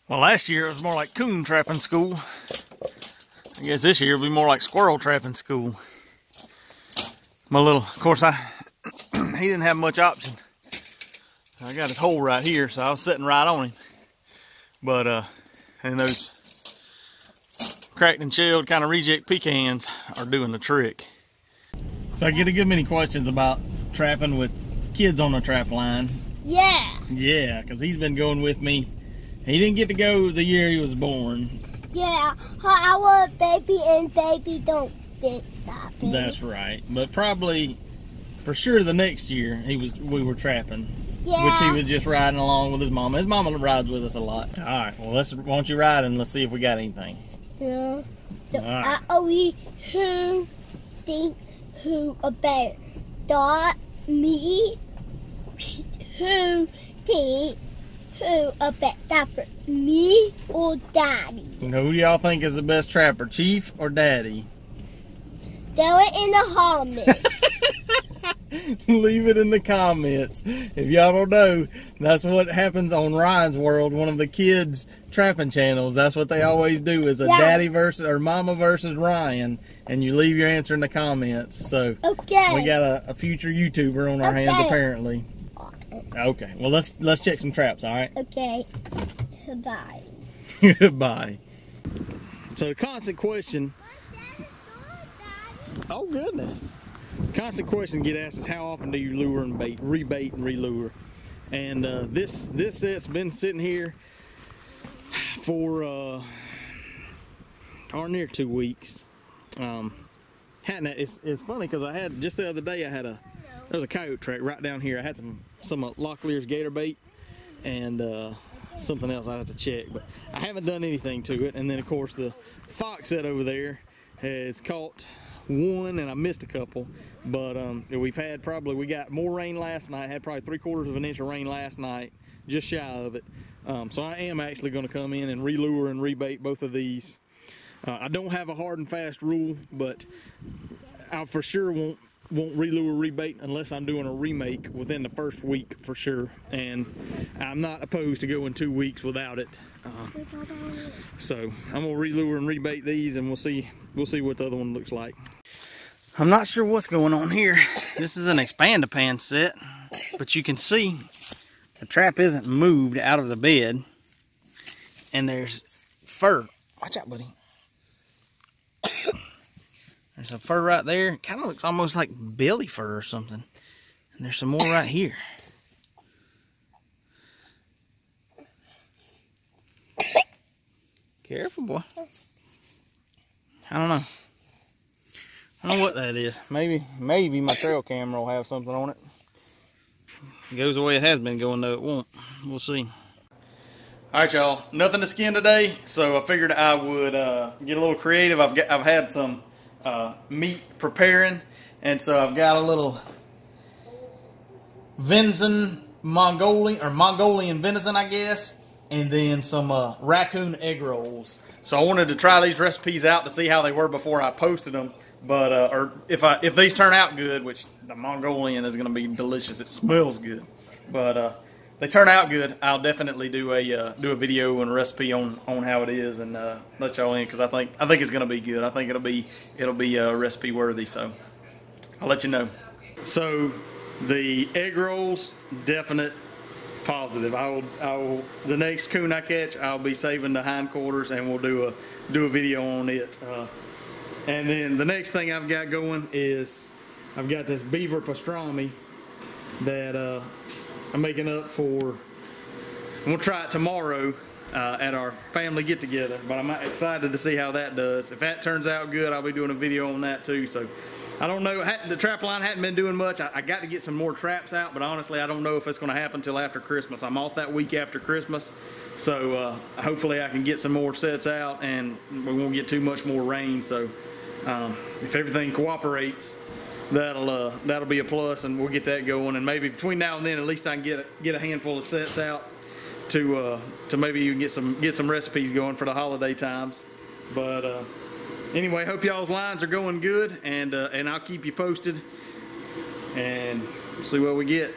Well, last year it was more like coon trapping school. I guess this year it'll be more like squirrel trapping school. Of course, he didn't have much option. I got his hole right here, so I was sitting right on him. But, and those cracked and shelled kind of reject pecans are doing the trick. So I get a good many questions about trapping with kids on the trap line. Yeah. Yeah, because he's been going with me. He didn't get to go the year he was born. Yeah, I was a baby and baby don't get trapping. That's right. But probably, for sure, the next year we were trapping. Yeah. Which he was just riding along with his mama. His mama rides with us a lot. All right, well, why don't you ride and let's see if we got anything. Yeah. So, all right. Who think who about dot me? Who think who about trapper, me or Daddy? Who do y'all think is the best trapper, Chief or Daddy? Tell it in the comments. Leave it in the comments. If y'all don't know, that's what happens on Ryan's World, one of the kids' trapping channels. That's what they always do, is a daddy versus or mama versus Ryan, and you leave your answer in the comments. So okay. We got a future YouTuber on our hands apparently. Okay, well let's check some traps, all right? Okay. Goodbye. Goodbye. So the constant question. Oh goodness. Constant question get asked is how often do you lure and bait, rebait and relure? And this set's been sitting here for darn near 2 weeks. It's funny because I had just the other day there was a coyote track right down here. I had some Locklear's gator bait and something else I have to check, but I haven't done anything to it. And then of course the fox set over there has caught one and I missed a couple, but we got more rain last night, had probably 3/4 of an inch of rain last night, just shy of it. So I am actually going to come in and relure and rebait both of these. I don't have a hard and fast rule, but I for sure won't relure rebait unless I'm doing a remake within the first week for sure, and I'm not opposed to going 2 weeks without it. So I'm gonna relure and rebait these, and we'll see what the other one looks like. I'm not sure what's going on here. This is an Expand-A-Pan set, but you can see the trap isn't moved out of the bed, and there's fur. Watch out, buddy. There's a fur right there. Kind of looks almost like belly fur or something. And there's some more right here. Careful, boy. I don't know. I don't know what that is. Maybe my trail camera will have something on it. If it goes the way it has been going, though, it won't. We'll see. Alright, y'all. Nothing to skin today, so I figured I would get a little creative. I've had some meat preparing, and so I've got a little venison, Mongolian venison, I guess, and then some raccoon egg rolls. So I wanted to try these recipes out to see how they were before I posted them, but or if these turn out good, which the Mongolian is going to be delicious. It smells good, but they turn out good. I'll definitely do a video and a recipe on how it is and let y'all in, because I think it's going to be good. I think it'll be recipe worthy. So I'll let you know. So the egg rolls, definite positive. The next coon I catch, I'll be saving the hindquarters and we'll do a video on it. And then the next thing I've got going is I've got this beaver pastrami that I'm making up for. I'm gonna try it tomorrow at our family get together, but I'm excited to see how that does. If that turns out good, I'll be doing a video on that too. So I don't know, the trap line hadn't been doing much. I got to get some more traps out, but honestly I don't know if it's going to happen until after Christmas. I'm off that week after Christmas, so hopefully I can get some more sets out and we won't get too much more rain. So if everything cooperates, that'll be a plus, and we'll get that going. And maybe between now and then, at least I can get a handful of sets out to maybe even get some recipes going for the holiday times. But anyway, hope y'all's lines are going good, and I'll keep you posted and see what we get.